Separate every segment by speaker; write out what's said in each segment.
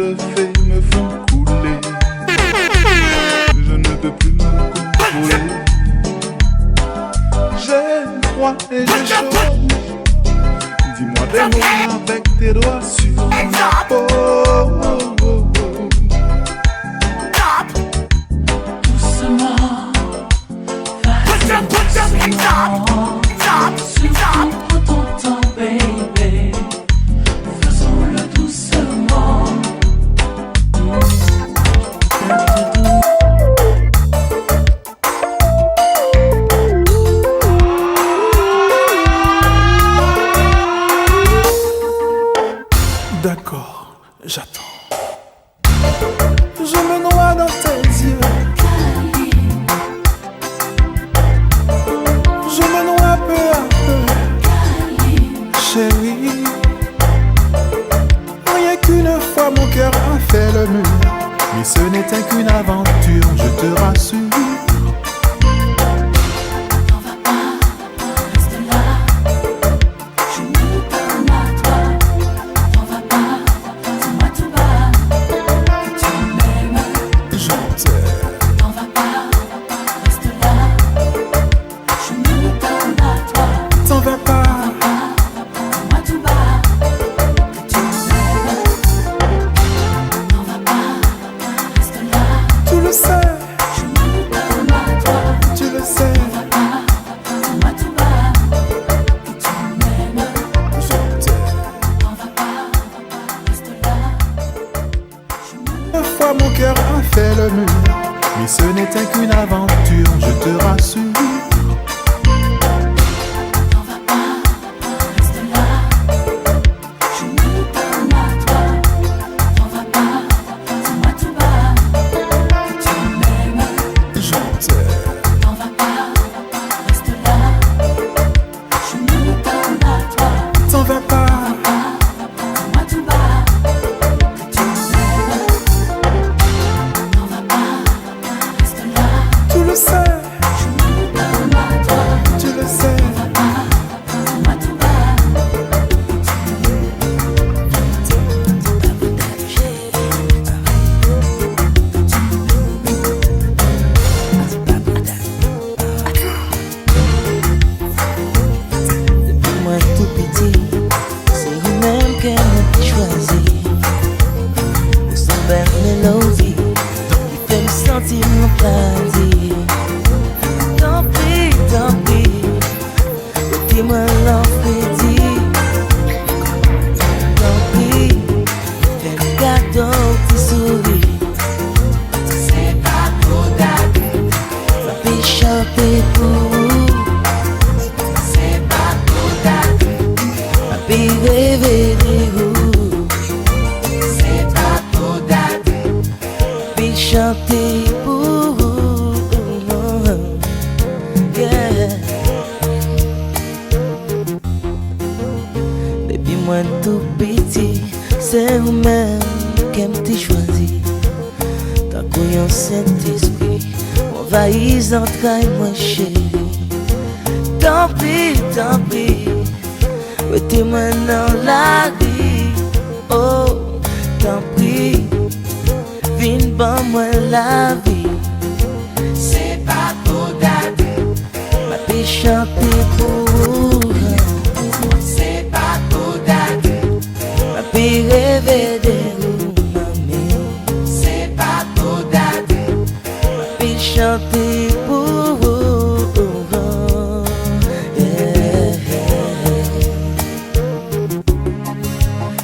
Speaker 1: de fées me font couler. Je ne peux plus me contrôler. J'ai froid et j'ai chaud. Dis-moi des mots avec tes doigts sur ma peau.
Speaker 2: Doucement, facilement. Surtout prends ton temps, baby. Faisons-le doucement.
Speaker 3: D'accord, j'attends. Je me noie dans tes yeux. Je me noie peu à peu, chérie. Rien qu'une fois mon cœur a fait le mur, mais ce n'était qu'une aventure, je te rassure.
Speaker 2: T'en vas pas, reste là. Je me donne à toi. T'en vas pas, dis-moi tout bas que tu m'aimes.
Speaker 3: Je t'aime.
Speaker 2: T'en vas pas, reste là. Je me donne à toi.
Speaker 3: T'en vas pas.
Speaker 2: Dis-moi tout bas que tu m'aimes. T'en vas pas, reste là.
Speaker 3: Tu le sais,
Speaker 2: Je me donne à toi.
Speaker 3: tu le sais.
Speaker 2: Dis-moi tout bas que tu m'aimes.
Speaker 3: Je t'aime.
Speaker 2: T'en vas pas, reste là. Je me
Speaker 3: Une fois mon cœur a fait le mur, mais ce n'était qu'une aventure, je te rassure.
Speaker 2: T'en vas pas, reste là. Je me donne à toi. T'en vas pas, dis-moi tout bas que tu m'aimes.
Speaker 3: Je t'aime.
Speaker 2: T'en vas pas, reste là. Je me donne à toi.
Speaker 3: T'en vas pas.
Speaker 2: Dis-moi tout bas que tu m'aimes. T'en vas pas, reste là.
Speaker 3: Tu le sais,
Speaker 2: Je me donne à toi.
Speaker 3: tu le sais.
Speaker 2: Dis-moi tout bas que tu
Speaker 4: Depuis moi tout petit, c'est vous-même qui m'a choisi. Pour son belle mélodie qui fait me sentir mon plaisir. Tant pis, dis-moi l'enfrédit. Tant pis, fais le cadeau, petit souris.
Speaker 2: C'est pas pour dater,
Speaker 4: Ma fille chanter pour vous,
Speaker 2: c'est pas pour dater,
Speaker 4: ma fille rêver de vous.
Speaker 2: c'est pas pour dater,
Speaker 4: Puis chanter pour vous, yeah. Depuis moi tout petit, c'est vous-même qui m'avez choisi. Tant qu'on y a Saint-Esprit, m'envahisse entrailles moi chérie. Tant pis, mettez-moi dans la vie. Oh, tant pis, viens ban moi la vie.
Speaker 2: c'est pas pour dater,
Speaker 4: Ma fille chanter pour vous,
Speaker 2: c'est pas pour dater,
Speaker 4: ma fille rêver de vous, mamie.
Speaker 2: c'est pas pour dater,
Speaker 4: Ma fille chanter pour vous, yeah.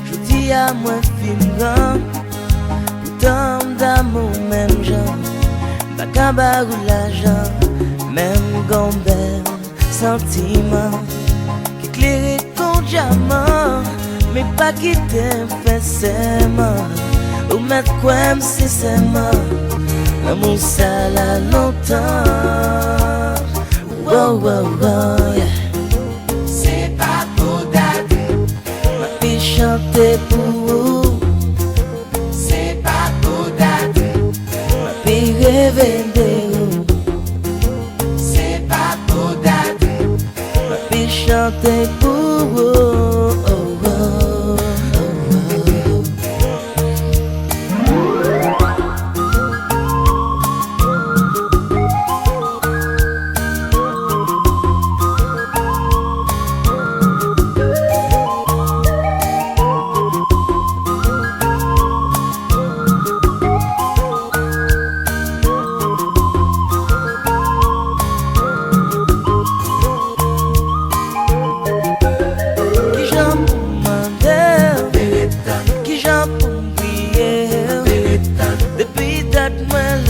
Speaker 4: Je dis à moi film grand, pourtant d'amour même genre, bacabar ou l'argent, même gombel, sentiment, qui éclaire ton diamant, mais pas qui t'aime forcément, ou mettre quoi sincèrement, l'amour ça là longtemps, wow, yeah.
Speaker 2: c'est pas pour dater,
Speaker 4: Ma fille chanter pour vous,
Speaker 2: c'est pas pour dater,
Speaker 4: ma fille rêver de vous,
Speaker 2: c'est pas pour dater,
Speaker 4: ma fille chanter pour vous,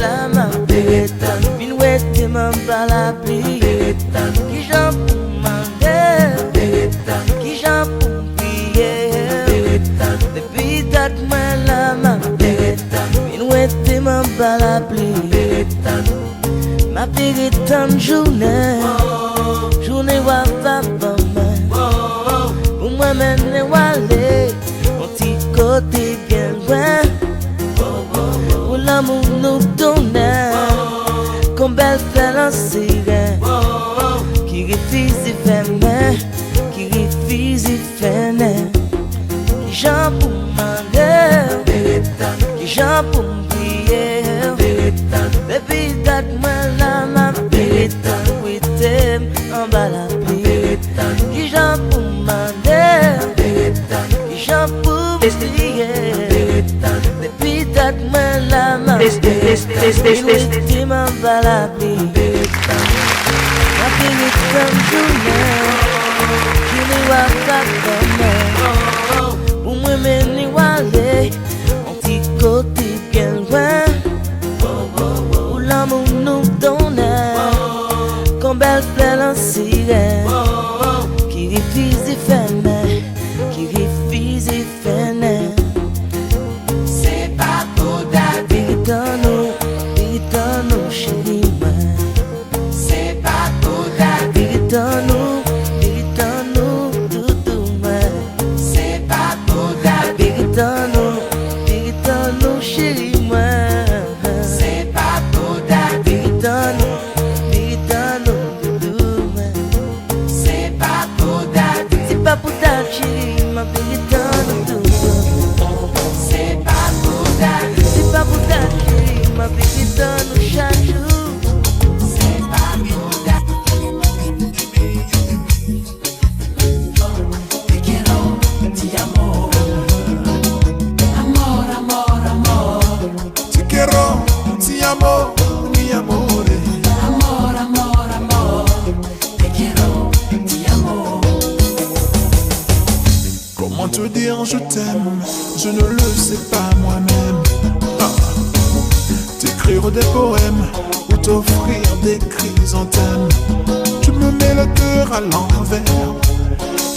Speaker 4: la ma béton. Vin wete man pa la pli. Ki jan pou mande, ki jan pou priye. Depi dat mwen la ma béton. Vin wete man pa la pli. Ma béton journée, journée wa va pa mwen. Pou mwen mene wale, on ti kote bien loin. Pour l'amour nous donnait, comme belle fait l'ancien, qui refuse de faire main, qui refuse de faire nain. Qui j'en pour demander, qui j'en pour me prier. Baby, donne-moi la ma béton, oui t'aimes en bas la pluie. Qui j'en pour demander, qui j'en pour me prier. Baby, donne-moi la ma béton, qui m'en bas la pluie. Ma béton journée, je ne vois pas comment. Pour moi, m'en aller, on t'y côté bien loin. Où l'amour nous donnait, comme belle fleur en sirène. Qui refuse de faire main, qui refuse de faire nain.
Speaker 2: C'est pas pour d'avis,
Speaker 4: Béton-nous, chérie, moi.
Speaker 2: c'est pas pour d'avis,
Speaker 4: Béton-nous, doudou, moi.
Speaker 2: c'est pas pour d'avis,
Speaker 4: Béton-nous, chérie, moi.
Speaker 2: c'est pas pour d'avis,
Speaker 4: Béton-nous, doudou, moi.
Speaker 2: c'est pas pour d'avis,
Speaker 4: C'est pas pour ta chérie, ma béton-nous, doudou.
Speaker 2: c'est pas pour d'avis,
Speaker 4: C'est pas pour ta chérie, ma béton-nous, chaque jour.
Speaker 2: c'est pas pour d'avis. Te quiero, ti amo, amor, amor, amor,
Speaker 3: Ti quiero, ti amo, mi amore.
Speaker 2: amor, amor, amor, te quiero, ti amo.
Speaker 3: Comment te dire je t'aime, je ne le sais pas moi-même. Ah. T'écrire des poèmes ou t'offrir des chrysanthèmes. Tu me mets le cœur à l'envers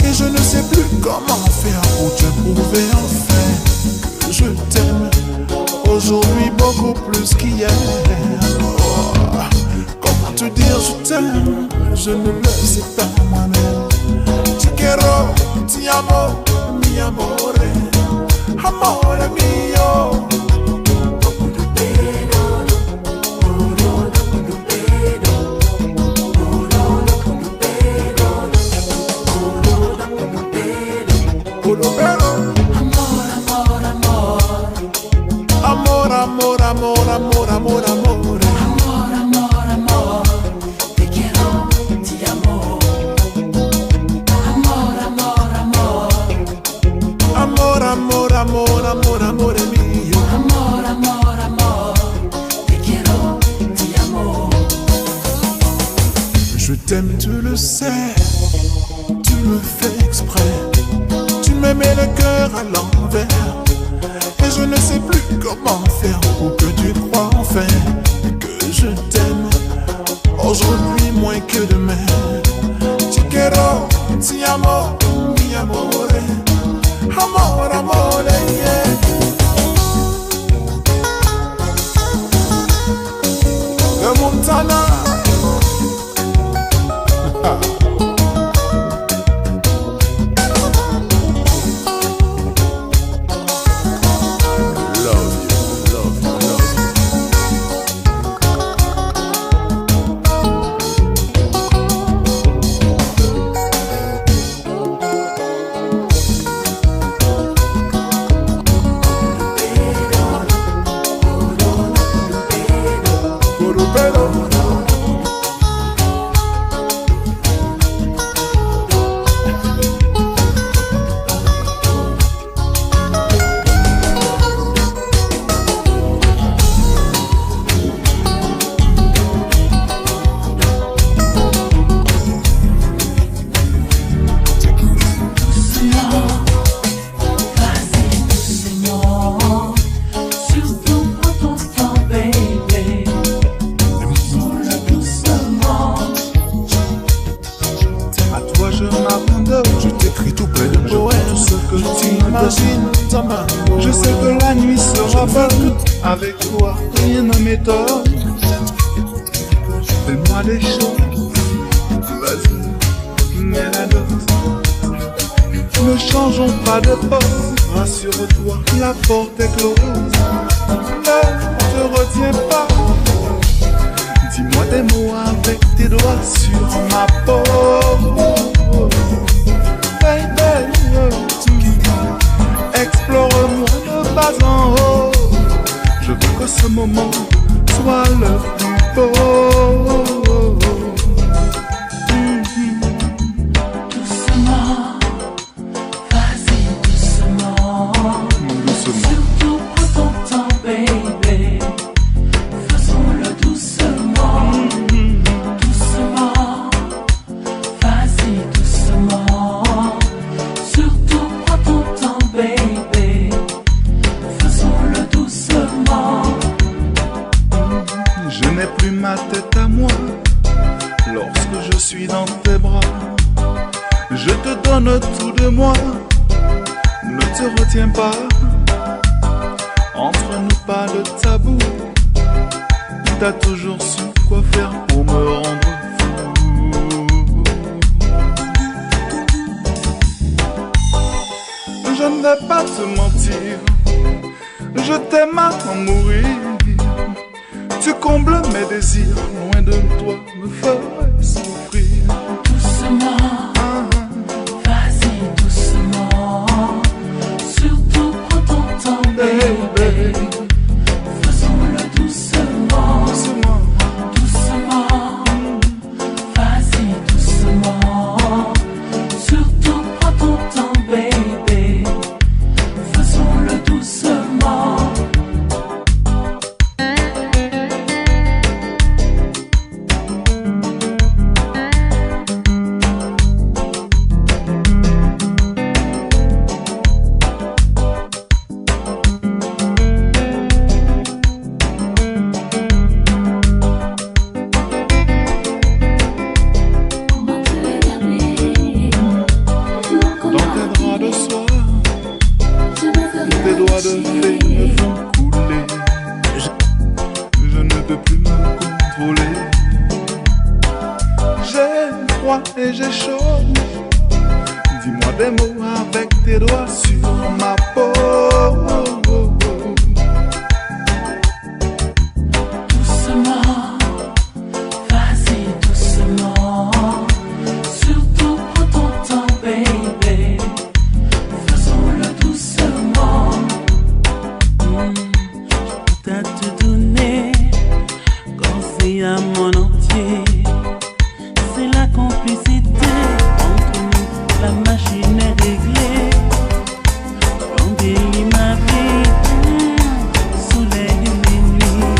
Speaker 3: et je ne sais plus comment faire pour te prouver enfin que je t'aime. Aujourd'hui beaucoup plus qu'hier. Oh. Comment te dire je t'aime, je ne le sais pas moi-même. Ti quiero, ti amo, mi amore, amore mio. Amor, amor, amor, amor, amor, amor.
Speaker 2: Amor, amor, amor, te quiero, ti amo. Amor, amor, amor,
Speaker 3: Amor, amor, amor, amor, amor mio.
Speaker 2: amor, amor, amor, te quiero, ti amo.
Speaker 3: Je t'aime, tu le sais, tu le fais exprès. Tu me mets le cœur à l'envers et je ne sais plus comment faire pour que tu crois enfin que je t'aime. Aujourd'hui moins que demain. Ti quiero, ti amo, mi amore, amor, amore, yeah. De Montana. Love you, love you, love you.
Speaker 1: bonne, avec toi rien ne m'étonne. Fais-moi des choses, vas-y, mets la dose. Ne changeons pas de poste, rassure-toi, la porte est close. Ne te retiens pas, dis-moi des mots avec tes doigts sur ma peau. Baby, explore-moi de bas en haut. Je veux que ce moment soit le plus beau.
Speaker 2: Doucement, vas-y doucement. Surtout prends ton temps, baby. Faisons-le doucement. Doucement, vas-y doucement. Surtout prends ton temps, baby. Faisons-le doucement.
Speaker 1: Je n'ai plus ma tête à moi lorsque je suis dans tes bras. Je te donne tout de moi, ne te retiens pas. Entre nous pas de tabou, t'as toujours su quoi faire pour me rendre fou. Je ne vais pas te mentir, je t'aime à en mourir. Tu combles mes désirs, loin de toi me ferais souffrir.
Speaker 2: Doucement, vas-y doucement. Surtout prends ton temps, baby. Faisons-le doucement.
Speaker 1: Doucement,
Speaker 2: Doucement, vas-y doucement. Surtout prends ton temps, baby. Faisons-le doucement.
Speaker 1: dans tes draps de soie, tes doigts de fée me font couler. Je ne peux plus me contrôler. J'ai froid et j'ai chaud. Dis-moi des mots avec tes doigts sur ma peau.
Speaker 2: Doucement, vas-y doucement. Surtout prends ton temps, baby. Faisons-le doucement.
Speaker 5: Tout à te donner, conseil à mon entier. C'est la complicité entre nous, la machine est réglée. Embellis ma vie, soleil et minuit.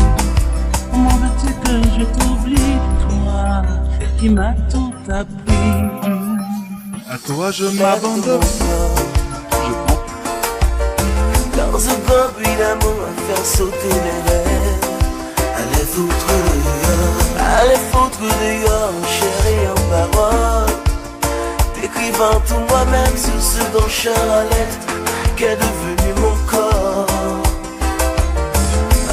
Speaker 5: Comment veux-tu que je t'oublie, toi qui m'as tout appris?
Speaker 1: À toi je m'abandonne.
Speaker 4: Dans ce bruit d'amour à faire sauter les rêves. Allez foutre dehors, allez foutre dehors, chérie en parole. T'écrivant tout moi-même sur ce dont je lettre qu'est devenu mon corps.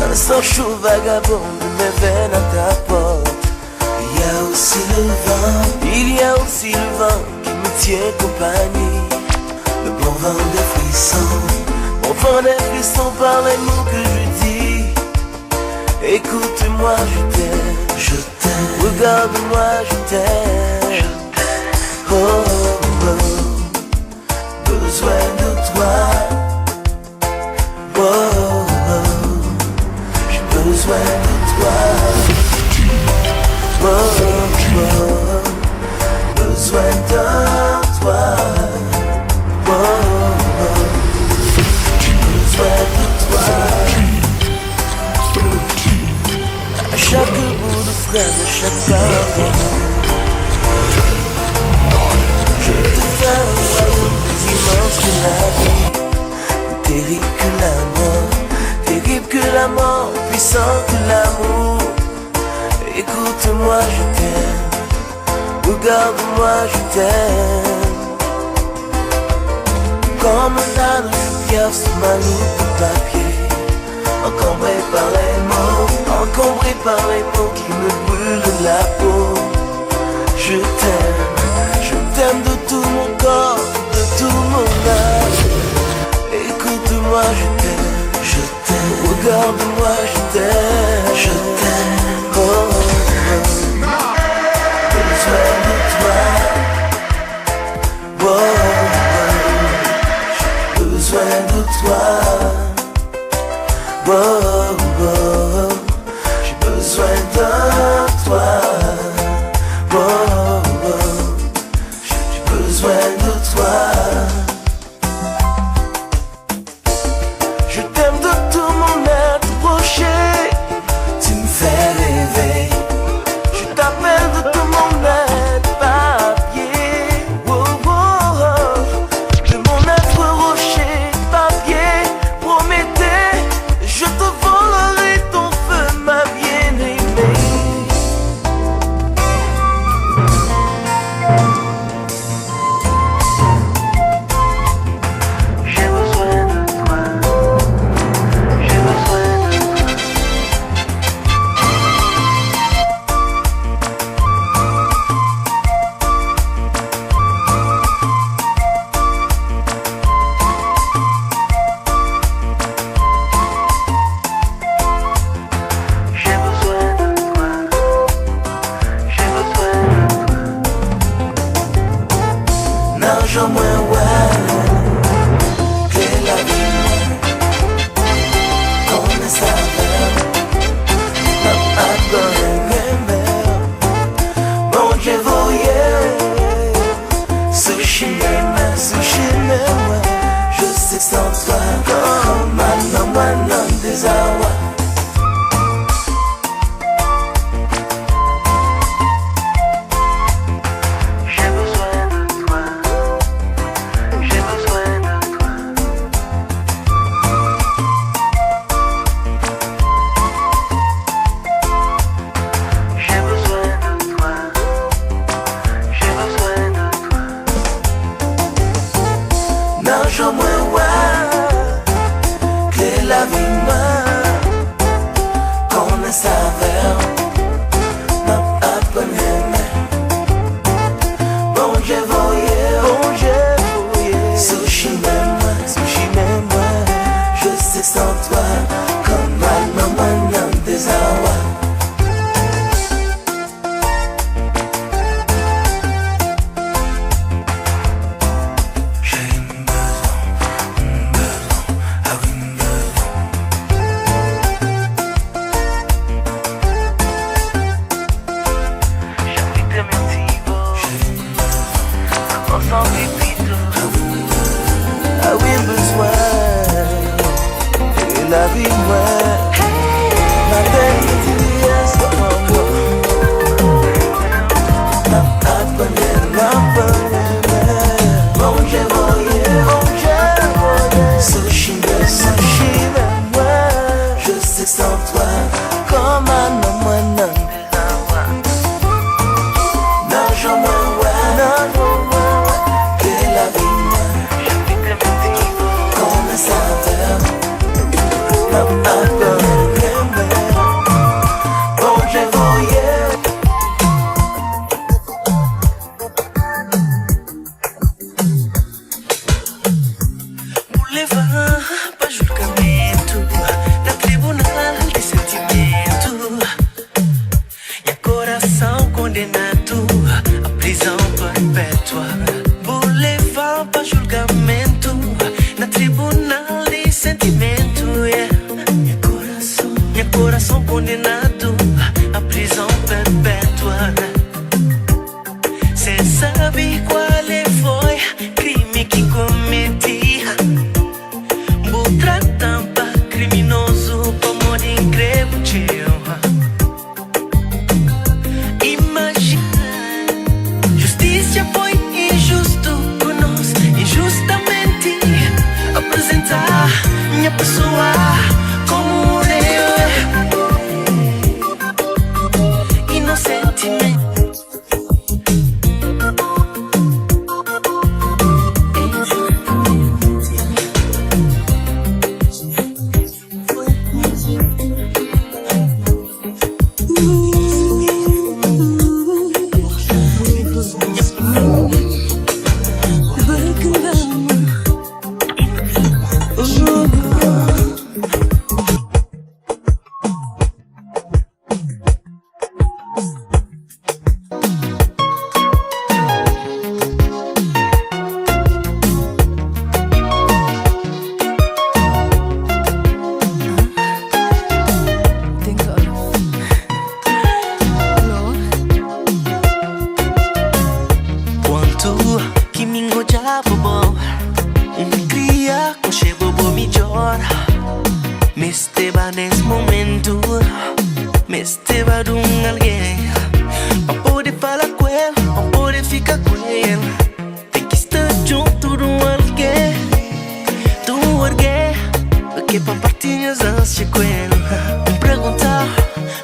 Speaker 4: Un sang chaud vagabond de mes veines à ta porte. Il y a aussi le vent, il y a aussi le vent qui me tient compagnie. Le bon vent des frissons, mon vent des frissons par les mots que je dis. Écoute-moi, je t'aime, regarde-moi, je t'aime. Oh, oh, oh, besoin de toi. Oh, oh, j'ai besoin de toi. Oh, oh, oh, besoin de toi. Oh, oh, j'ai besoin de toi. À chaque bout de phrase, à chaque parole, je te fais un royaume plus immense que la vie. Terrible que la mort, terrible que la mort, puissant que l'amour. Écoute-moi, je t'aime, regarde-moi, je t'aime. Comme un âne, je pierre sur ma loupe de papier. encombré par les mots qui me brûlent la peau. Je t'aime de tout mon corps, de tout mon âme. Écoute-moi, je t'aime, regarde-moi, je t'aime, oh, besoin de toi, oh, j'ai besoin de toi, oh, j'ai besoin de toi, oh, j'ai besoin de toi. Je t'aime de tout mon être proché, tu me fais rêver. Je t'appelle de tout mon être papier, oh, oh, oh. De mon être rocher, papier, Prométhée, je te volerai ton feu, ma bien-aimée. J'ai besoin de toi, j'ai besoin de toi. J'ai besoin de toi, j'ai besoin de toi. N'argent moins ouais, que la vie comme ça va. N'a pas donné mer, mon Dieu voyait. Sushi même, je sais sans toi comme un homme des awa. J'ai besoin de toi, j'ai besoin de toi. J'ai besoin de toi, j'ai besoin de toi. N'argent moins ouais, que la vie meurt, qu'on ne savait. N'a pas donné mer. Bon Dieu voyait, sushi même, je sais sans toi, comme un homme des awa. J'ai une besoin, ah oui, une besoin. te va de alguien. Pra poder falar com ele, pra poder ficar com ele. Tem que estar junto de alguém. De alguém que pra partilhar as ânsias com ele. Perguntar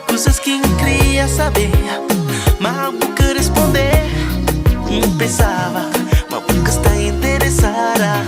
Speaker 4: coisas que não queria saber, mas nunca responder. Não pensava, mas nunca está interessada.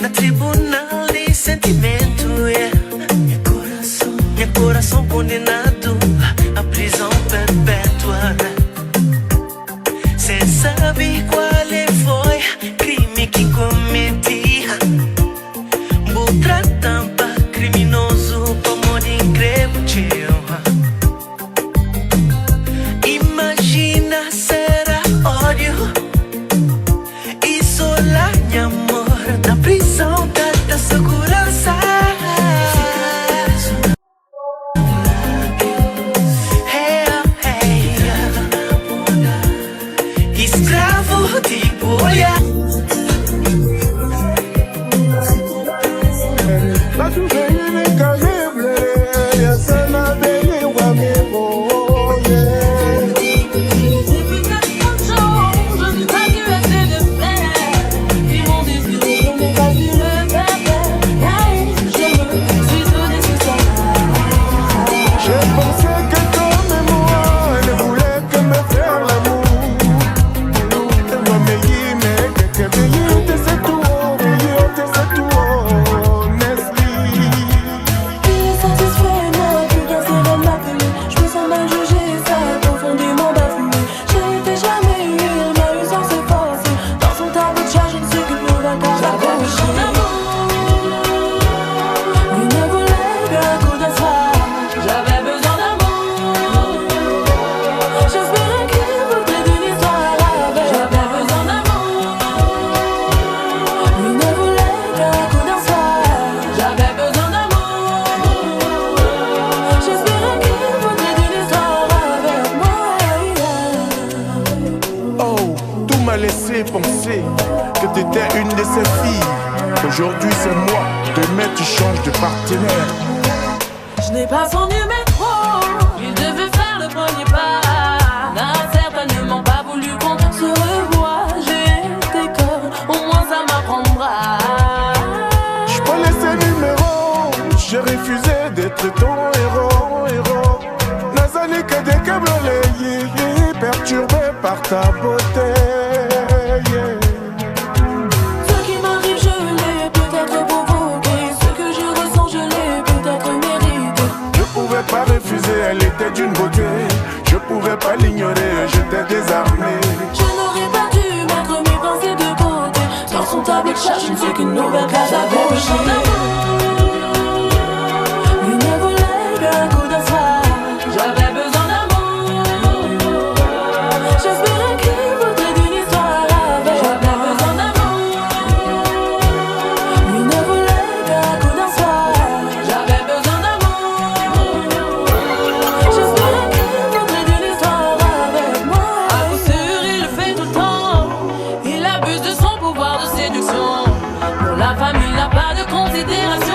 Speaker 4: Na tribunal de sentimento, yeah. Meu coração condenado à prisão perpétua. Cê sabe qual foi crime que cometi? Botar tampa criminoso como de incrível tio. Imagina será ódio e solar amor na prisão da segurança. Escravo de bolha.
Speaker 3: Laissé penser que t'étais une de ces filles. Aujourd'hui c'est moi, demain tu changes de partenaire.
Speaker 6: Je n'ai pas son numéro, il devait faire le premier pas. N'a certainement pas voulu qu'on se revoie. J'ai été conne, au moins ça m'apprendra.
Speaker 3: Je peux laisser numéro, j'ai refusé d'être ton héros. Nazani que des câbles perturbé par ta beauté. Pas refuser, elle était d'une beauté. Je pouvais pas l'ignorer, j'étais désarmé.
Speaker 6: Je n'aurais pas dû mettre mes pensées de côté. Dans son tableau de chat, je ne sais qu'une nouvelle case à gaucher. Lui ne voulait qu'un coup de soir. J'avais besoin d'amour. J'espérais qu'il voudrait d'une histoire avec moi. J'avais besoin d'amour. Lui ne voulait qu'un coup de soir. J'avais besoin d'amour. La famille n'a pas de considération.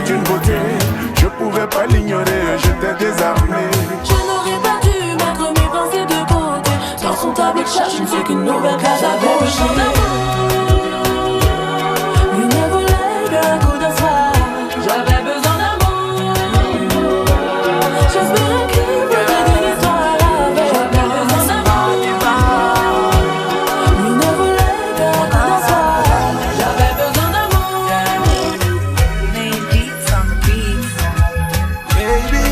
Speaker 3: d'une beauté, je pouvais pas l'ignorer, j'étais désarmé.
Speaker 6: Je n'aurais pas dû mettre mes pensées de côté. Dans son tableau de chasse, je ne fais qu'une nouvelle case à cocher. Lui ne voulait qu'un coup de soir. J'avais besoin d'amour. J'espérais qu'il voulait d'une histoire avec. J'avais besoin d'amour. Lui ne voulait qu'un coup de soir. J'avais besoin d'amour.
Speaker 7: Baby,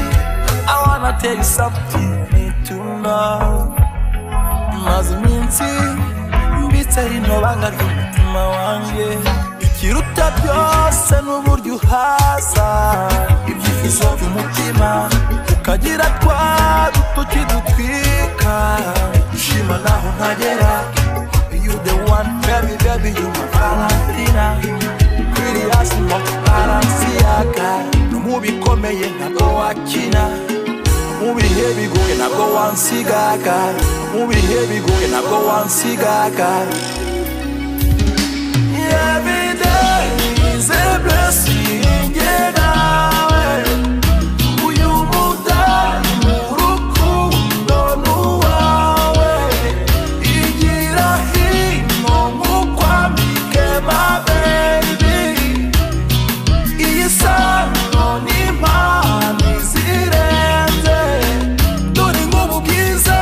Speaker 7: I wanna tell you something you need to know. Maziminsi mbitse ino banga ry'umutima wanjye. Ikiruta byose n'uburyo uhaza ibyifuzo by'umutima, ukagira twa dutoki dutwika, ushima naho ntagera. You the one, baby, baby, you my Valentina. Pretty as mo Balenciaga. No mu bikomeye ntabwo wakina, mu bihe bigoye ntabwo wansigaga, mu bihe bigoye ntabwo wansigaga. Every day is a blessing, yeah, nawe uyu mudamu urukundo n'uwawe. Igira hino nkukwambike my baby, iyi sano n'impano zirenze, dore nk'ubu bwiza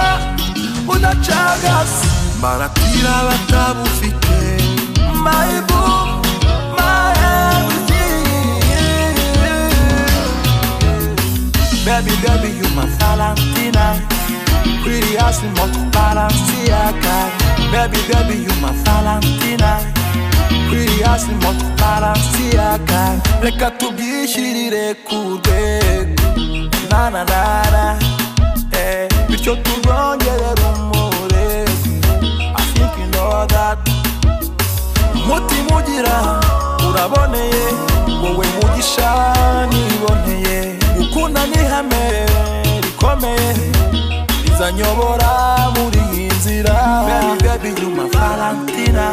Speaker 7: budacagase, baratira batabufite. My boo, my everything. Baby, baby, you my Valentina. Pretty as the most Balenciaga. Baby, baby, you my Valentina. Pretty as the most Balenciaga. Reka tubyishyirire ku rwego, na na na na, bityo turwongerere umurego. I think you know that. Mutima ugira uraboneye, wowe mugisha niboneye. Gukunda ni ihame rikomeye, rizanyobora muri iyi nzira. Baby, baby, you my Valentina.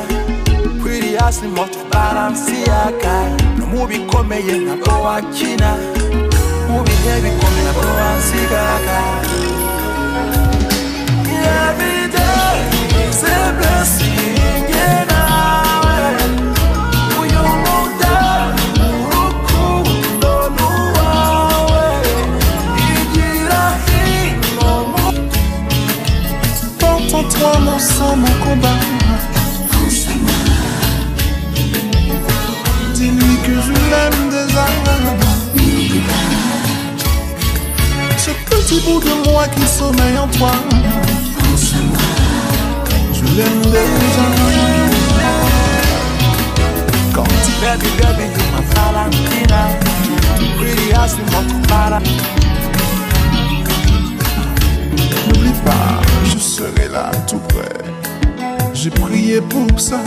Speaker 7: Pretty as the most Balenciaga. No mu bikomeye ntabwo wakina, mu bihe bikomeye ntabwo wansigaga. Every day is a blessing, yeah, nawe uyu mudamu urukundo n'uwawe. Igira hino
Speaker 3: Porte en toi mon sang, mon combat. Dis-lui que je l'aime déjà. Ce petit bout de moi qui sommeille en toi, je l'aime déjà. Quand
Speaker 7: baby, baby, you my Valentina. Pretty as the most Balenciaga.
Speaker 3: n'oublie pas, je serai là tout près. J'ai prié pour ça.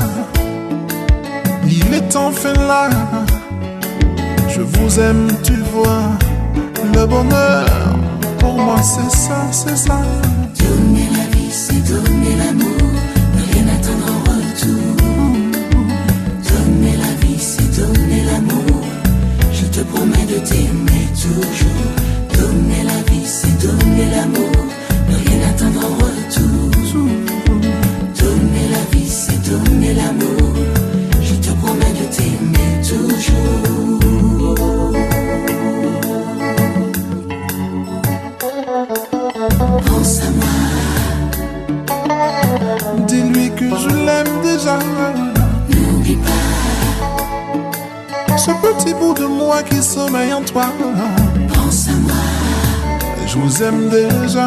Speaker 3: Il est enfin là. Je vous aime, tu vois. Le bonheur, pour moi c'est ça, c'est ça.
Speaker 2: Donner la vie, c'est donner l'amour, ne rien attendre en retour. Donner la vie, c'est donner l'amour, je te promets de t'aimer toujours. Donner la vie, c'est donner l'amour, ne rien attendre en retour. Donner la vie, c'est donner l'amour, je te promets de t'aimer toujours. Pense à moi.
Speaker 3: Dis-lui que je l'aime déjà.
Speaker 2: N'oublie pas.
Speaker 3: Ce petit bout de moi qui sommeille en toi.
Speaker 2: Pense à moi.
Speaker 3: Je vous aime déjà.